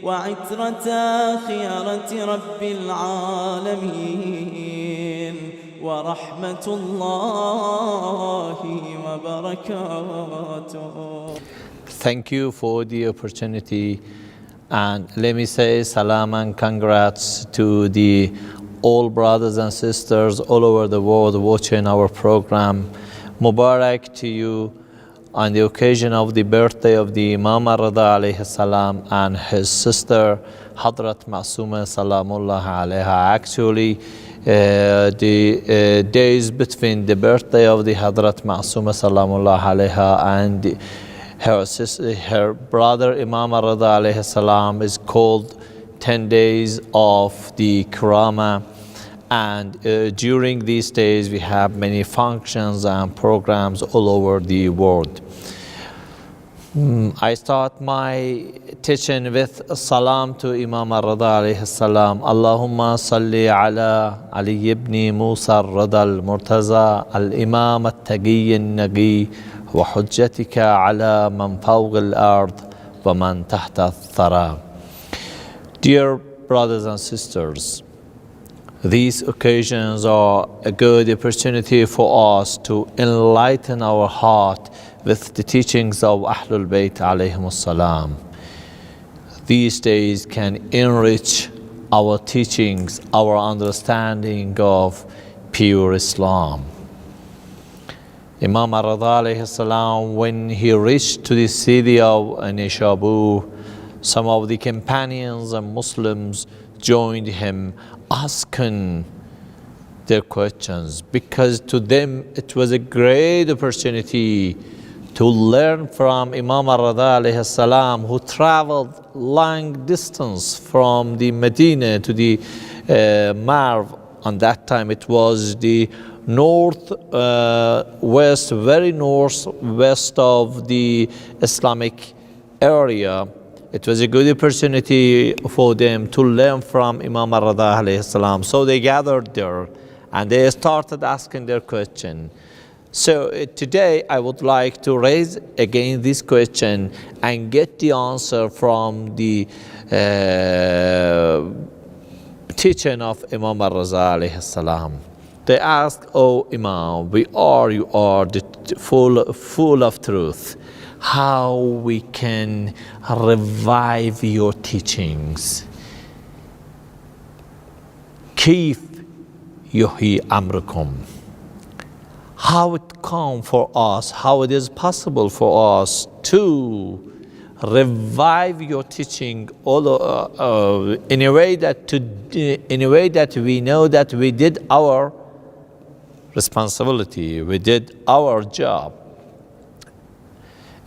وعترة خيرة رب العالمين ورحمة الله وبركاته. Thank you for the opportunity, and let me say salam and congrats to the all brothers and sisters all over the world watching our program. Mubarak to you on the occasion of the birthday of the Imam al-Riza alayhi salam and his sister Hadrat Masuma salamullah alayha. Actually, the days between the birthday of the Hadrat Masuma salamullah alayha and her brother Imam al-Riza alayhi salam is called 10 days of the Karama, and during these days we have many functions and programs all over the world. I start my teaching with salam to Imam al-Riza alayhi salam. Allahumma salli ala Ali ibn Musa al-Riza al-Murtaza al-Imam al-Taqi al-Naqi wa hujjatika ala man fawq al-ard wa man tahta al-thara. Dear brothers and sisters, these occasions are a good opportunity for us to enlighten our heart with the teachings of Ahlul Bayt alayhimus salam. These days can enrich our teachings, our understanding of pure Islam. Imam al-Riza alayhi salam, when he reached to the city of Nishabur, some of the companions and Muslims joined him, asking their questions, because to them it was a great opportunity to learn from Imam al-Riza alayhi salam, who traveled long distance from the Medina to the Marv. On that time it was the northwest, very northwest of the Islamic area. It was a good opportunity for them to learn from Imam al-Riza alayhi salam. So they gathered there and they started asking their question. So today I would like to raise again this question and get the answer from the teaching of Imam al-Riza alayhi salam. They asked, "Oh Imam, you are full of truth. How we can revive your teachings? كيف يحيي أمركم?" How it come for us, how it is possible for us to revive your teaching in a way that we know that we did our responsibility, we did our job.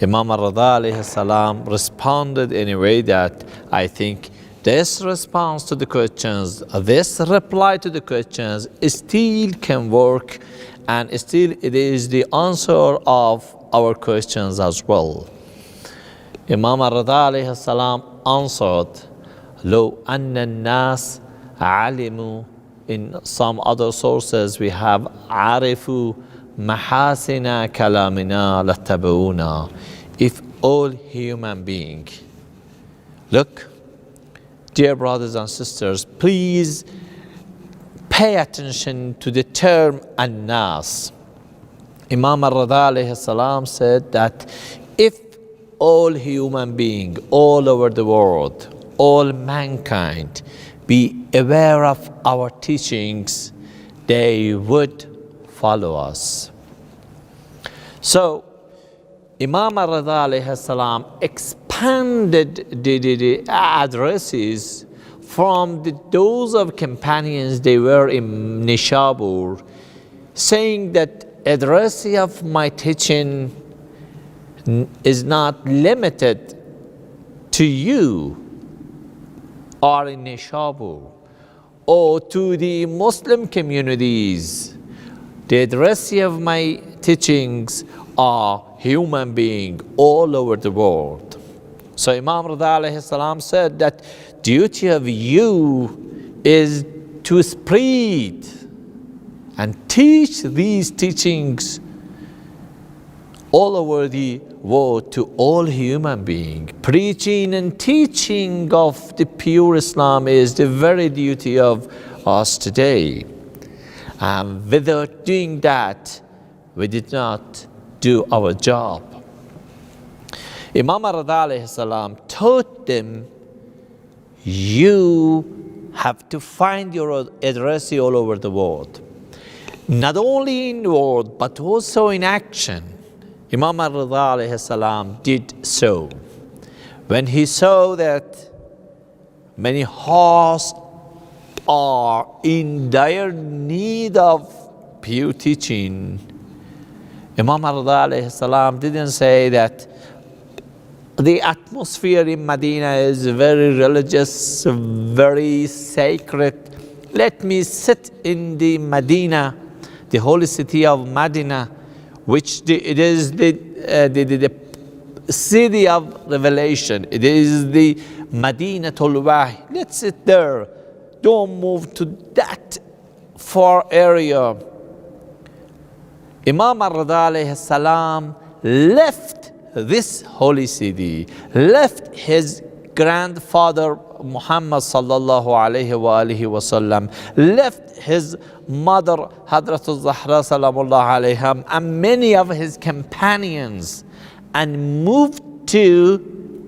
Imam al-Riza alayhi salam responded in a way that I think this response to the questions, this reply to the questions still can work, and still it is the answer of our questions as well. Imam al-Riza alayhi salam answered, "Lo anna an-nas alimu." In some other sources we have "arifu mahasina kalamina lattabauna." If all human beings, look, dear brothers and sisters, please pay attention to the term an-nas. Imam al-Riza alayhi salam said that if all human beings all over the world, all mankind, be aware of our teachings, they would follow us. So Imam al-Riza alayhi salam expanded the addresses from those of companions they were in Nishabur, saying that addressing of my teaching is not limited to you or in Nishabur or to the Muslim communities. The addressee of my teachings are human beings all over the world. So Imam al-Riza alayhi salam said that duty of you is to spread and teach these teachings all over the word to all human beings. Preaching and teaching of the pure Islam is the very duty of us today. And without doing that, we did not do our job. Imam al-Riza alayhi salam taught them, you have to find your address all over the world. Not only in word, but also in action. Imam al-Riza alayhi salam did so. When he saw that many hearts are in dire need of pure teaching, Imam al-Riza alayhi salam didn't say that the atmosphere in Medina is very religious, very sacred. Let me sit in the Medina, the holy city of Medina, which it is the city of revelation. It is the Madinatul Wahy. Let's sit there. Don't move to that far area. Imam al-Riza alayhi salam left this holy city, left his grandfather Muhammad sallallahu alayhi wa alihi wasallam, left his mother Hadratul Zahra salamullah alayham, and many of his companions, and moved to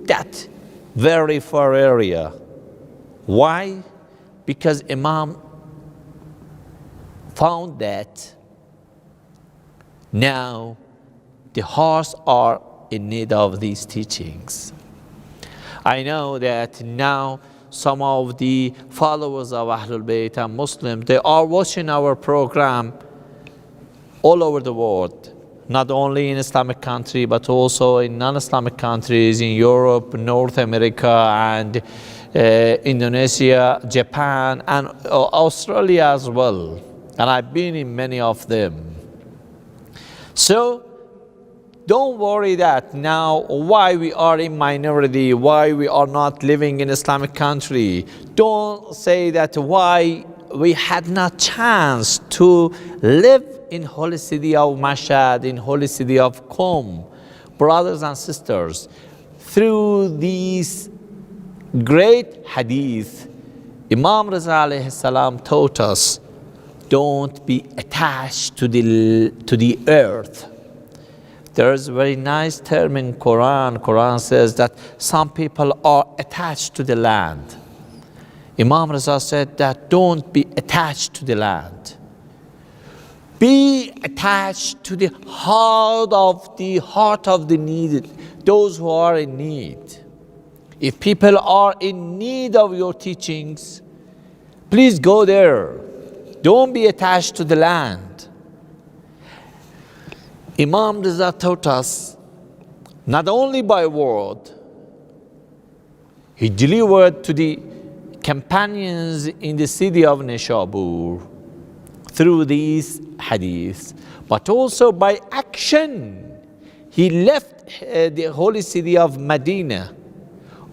that very far area. Why? Because Imam found that now the hearts are in need of these teachings. I know that now some of the followers of Ahlul Bayt and Muslims, they are watching our program all over the world, not only in Islamic countries, but also in non-Islamic countries, in Europe, North America, and Indonesia, Japan, and Australia as well. And I've been in many of them. So, don't worry that now why we are in minority, why we are not living in Islamic country. Don't say that why we had not chance to live in holy city of Mashhad, in holy city of Qom. Brothers and sisters, through these great hadith, Imam Riza alayhi salam taught us, don't be attached to the earth. There is a very nice term in Quran. Quran says that some people are attached to the land. Imam Riza said that don't be attached to the land. Be attached to the heart of the needed, those who are in need. If people are in need of your teachings, please go there. Don't be attached to the land. Imam Riza taught us, not only by word, he delivered to the companions in the city of Nishabur through these hadiths, but also by action. He left the holy city of Medina,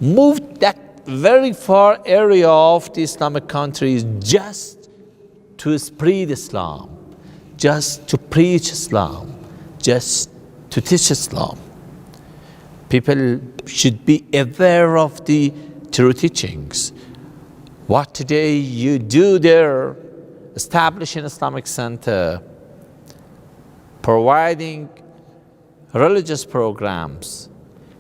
moved that very far area of the Islamic countries just to spread Islam, just to preach Islam, just to teach Islam. People should be aware of the true teachings. What today you do there, establishing Islamic center, providing religious programs,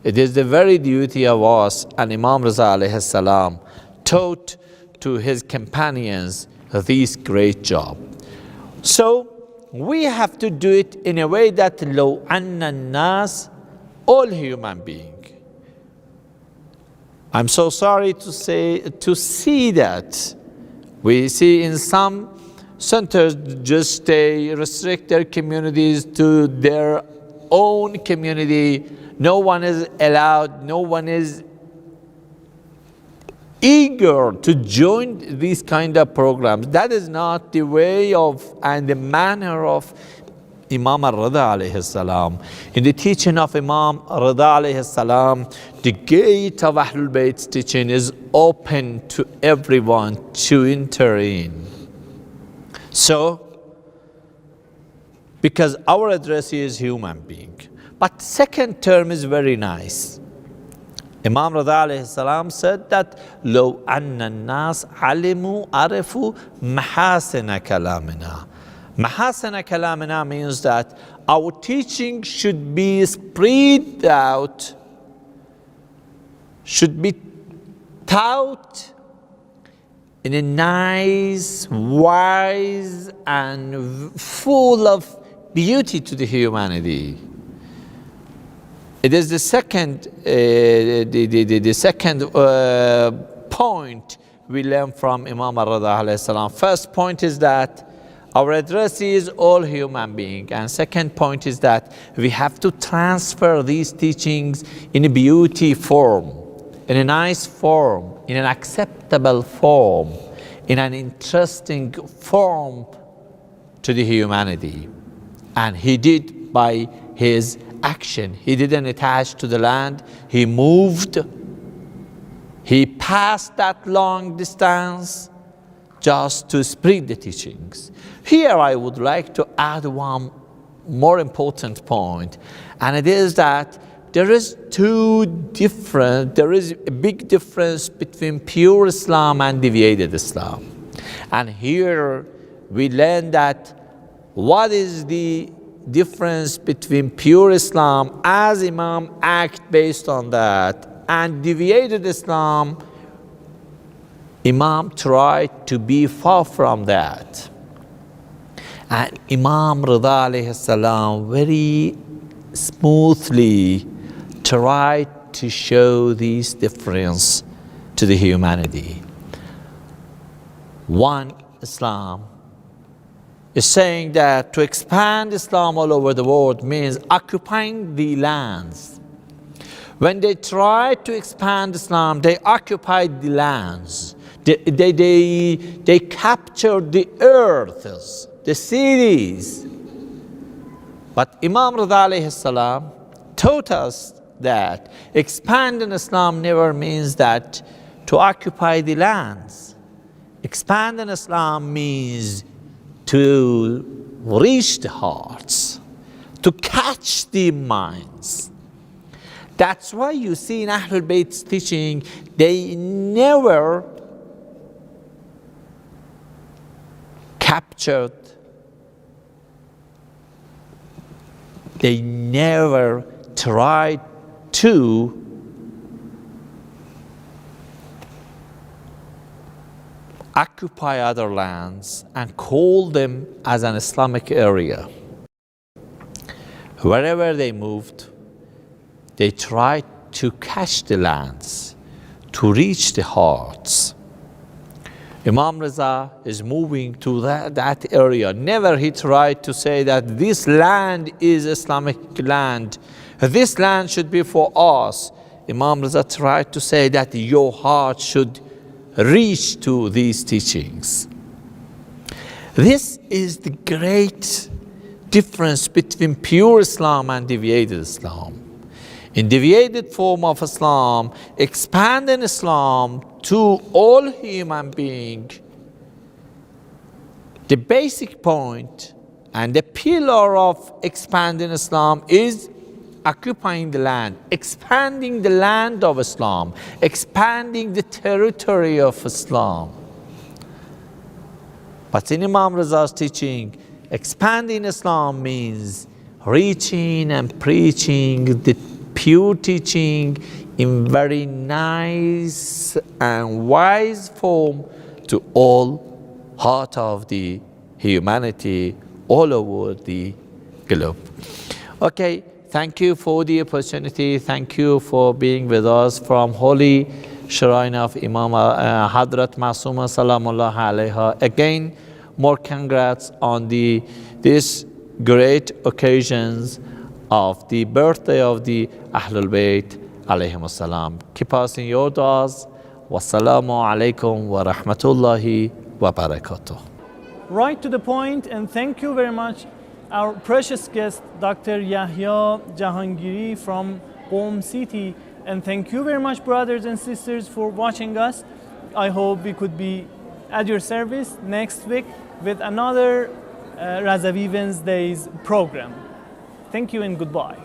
it is the very duty of us, and Imam Riza alayhi salam taught to his companions this great job. So, we have to do it in a way that law anna nas, all human being. I'm so sorry to see that we see in some centers just they restrict their communities to their own community. No one is allowed, no one is eager to join these kind of programs. That is not the way of and the manner of Imam al-Riza alayhi salam. In the teaching of Imam al-Riza alayhi salam, the gate of Ahlul Bayt's teaching is open to everyone to enter in. So, because our address is human being, But second term is very nice. Imam Rida alayhi salam said that لو أن الناس علموا عرفوا محاسن كلامنا. Mahasana kalamina means that our teaching should be spread out, should be taught in a nice, wise, and full of beauty to the humanity. It is the second, point we learn from Imam al-Rida alayhi salam. First point is that our address is all human beings, and second point is that we have to transfer these teachings in a beauty form, in a nice form, in an acceptable form, in an interesting form to the humanity. And he did by his action. He didn't attach to the land, he moved, he passed that long distance just to spread the teachings. Here I would like to add one more important point, and it is that there is a big difference between pure Islam and deviated Islam. And here we learn that what is the difference between pure Islam as Imam act based on that, and deviated Islam, Imam tried to be far from that. And Imam Rida alayhi salam very smoothly tried to show this difference to the humanity. One, Islam is saying that to expand Islam all over the world means occupying the lands. When they tried to expand Islam, they occupied the lands. They captured the earths, the cities. But Imam Rida alayhi salam taught us that expanding Islam never means that to occupy the lands. Expanding Islam means to reach the hearts, to catch the minds. That's why you see in Ahlul Bayt's teaching, they never captured, they never tried to occupy other lands and call them as an Islamic area. Wherever they moved, they tried to catch the lands, to reach the hearts. Imam Riza is moving to that area. Never he tried to say that this land is Islamic land. This land should be for us. Imam Riza tried to say that your heart should reach to these teachings. This is the great difference between pure Islam and deviated Islam. In deviated form of Islam, expanding Islam to all human beings, the basic point and the pillar of expanding Islam is occupying the land, expanding the land of Islam, expanding the territory of Islam. But in Imam Riza's teaching, expanding Islam means reaching and preaching the pure teaching in very nice and wise form to all heart of the humanity all over the globe. Okay, thank you for the opportunity. Thank you for being with us from Holy Shrine of Imam Hadrat Masuma Salamullah Alaiha. Again, more congrats on this great occasions of the birthday of the Ahlul Bayt alayhim assalam. Keep us in your du'as. Wassalamu alaikum wa rahmatullahi wa barakatuh. Right to the point, and thank you very much our precious guest Dr. Yahya Jahangiri from Qom City, and thank you very much brothers and sisters for watching us. I hope we could be at your service next week with another Razavi Wednesdays program. Thank you and goodbye.